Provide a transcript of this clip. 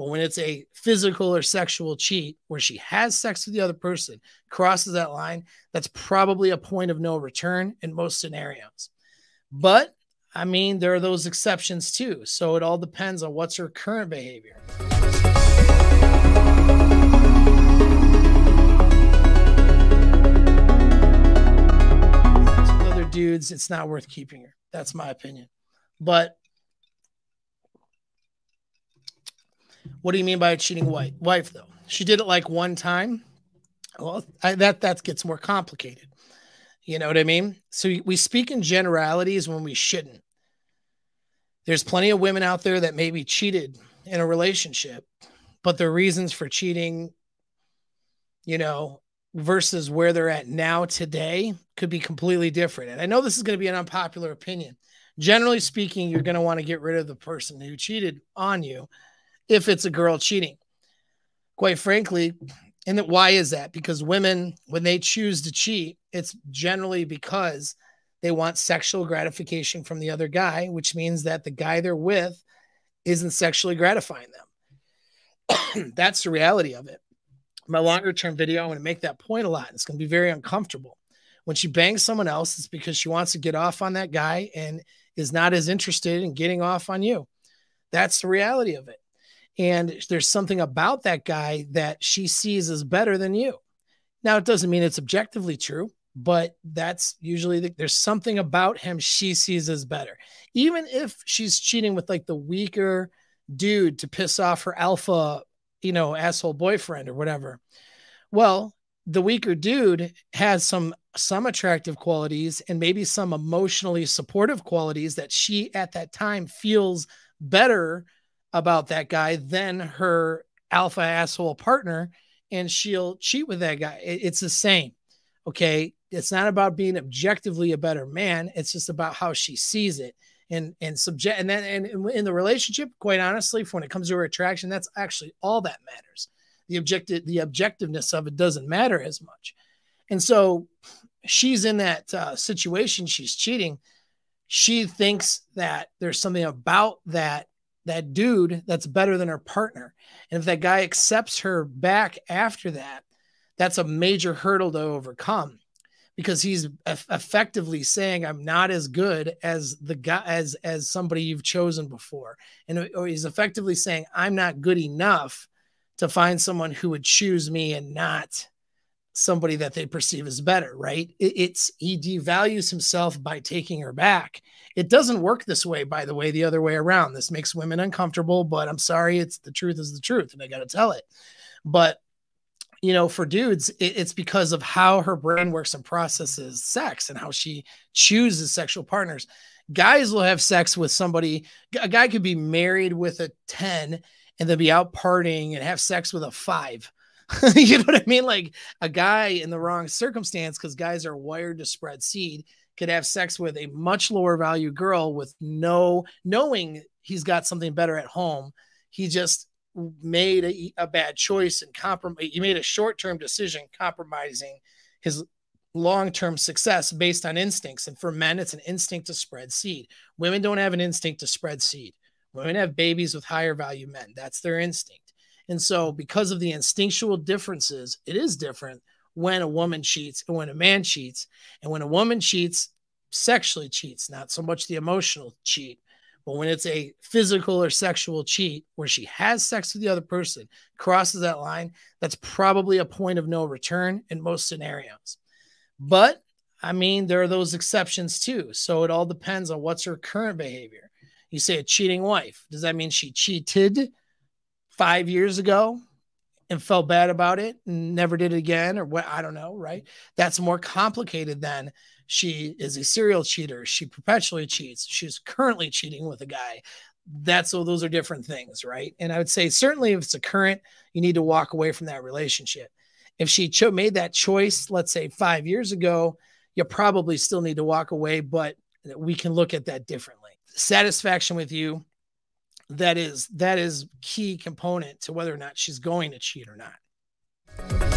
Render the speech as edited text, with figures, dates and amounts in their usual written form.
But when it's a physical or sexual cheat where she has sex with the other person, crosses that line, that's probably a point of no return in most scenarios. But I mean, there are those exceptions too. So it all depends on what's her current behavior. With other dudes, it's not worth keeping her. That's my opinion. But what do you mean by a cheating wife, though? She did it like one time. Well, that gets more complicated. You know what I mean? So we speak in generalities when we shouldn't. There's plenty of women out there that maybe cheated in a relationship, but their reasons for cheating, you know, versus where they're at now today could be completely different. And I know this is going to be an unpopular opinion. Generally speaking, you're going to want to get rid of the person who cheated on you if it's a girl cheating. Quite frankly, and why is that? Because women, when they choose to cheat, it's generally because they want sexual gratification from the other guy, which means that the guy they're with isn't sexually gratifying them. That's the reality of it. My longer term video, I'm going to make that point a lot. It's going to be very uncomfortable. When she bangs someone else, it's because she wants to get off on that guy and is not as interested in getting off on you. That's the reality of it. And there's something about that guy that she sees as better than you. Now, it doesn't mean it's objectively true, but that's usually there's something about him she sees as better. Even if she's cheating with like the weaker dude to piss off her alpha, you know, asshole boyfriend or whatever. Well, the weaker dude has some attractive qualities and maybe some emotionally supportive qualities that she at that time feels better about that guy than her alpha asshole partner, and she'll cheat with that guy. It's the same. Okay. It's not about being objectively a better man. It's just about how she sees it and in the relationship, quite honestly, when it comes to her attraction, that's actually all that matters. The objectiveness of it doesn't matter as much. And so she's in that situation. She's cheating. She thinks that there's something about that dude that's better than her partner. And if that guy accepts her back after that, that's a major hurdle to overcome, because he's effectively saying, I'm not as good as the guy, as somebody you've chosen before. Or he's effectively saying, I'm not good enough to find someone who would choose me and not somebody that they perceive as better, right? He devalues himself by taking her back. It doesn't work this way, by the way, the other way around. This makes women uncomfortable, but I'm sorry, it's the truth is the truth, and I got to tell it. But, you know, for dudes, it's because of how her brain works and processes sex and how she chooses sexual partners. Guys will have sex with somebody. A guy could be married with a 10 and then be out partying and have sex with a 5. You know what I mean? Like a guy in the wrong circumstance, because guys are wired to spread seed, could have sex with a much lower value girl with knowing he's got something better at home. He just made a bad choice and he made a short-term decision compromising his long-term success based on instincts. And for men, it's an instinct to spread seed. Women don't have an instinct to spread seed. Women have babies with higher value men. That's their instinct. And so because of the instinctual differences, it is different when a woman cheats and when a man cheats. And when a woman cheats, sexually cheats, not so much the emotional cheat, but when it's a physical or sexual cheat where she has sex with the other person, crosses that line, that's probably a point of no return in most scenarios. But I mean, there are those exceptions too. So it all depends on what's her current behavior. You say a cheating wife. Does that mean she cheated 5 years ago and felt bad about it and never did it again, or what? I don't know, right? That's more complicated than she is a serial cheater. She perpetually cheats. She's currently cheating with a guy. Those are different things, right? And I would say certainly if it's a current, you need to walk away from that relationship. If she made that choice, let's say 5 years ago, you probably still need to walk away, but we can look at that differently. Satisfaction with you, that is key component to whether or not she's going to cheat or not.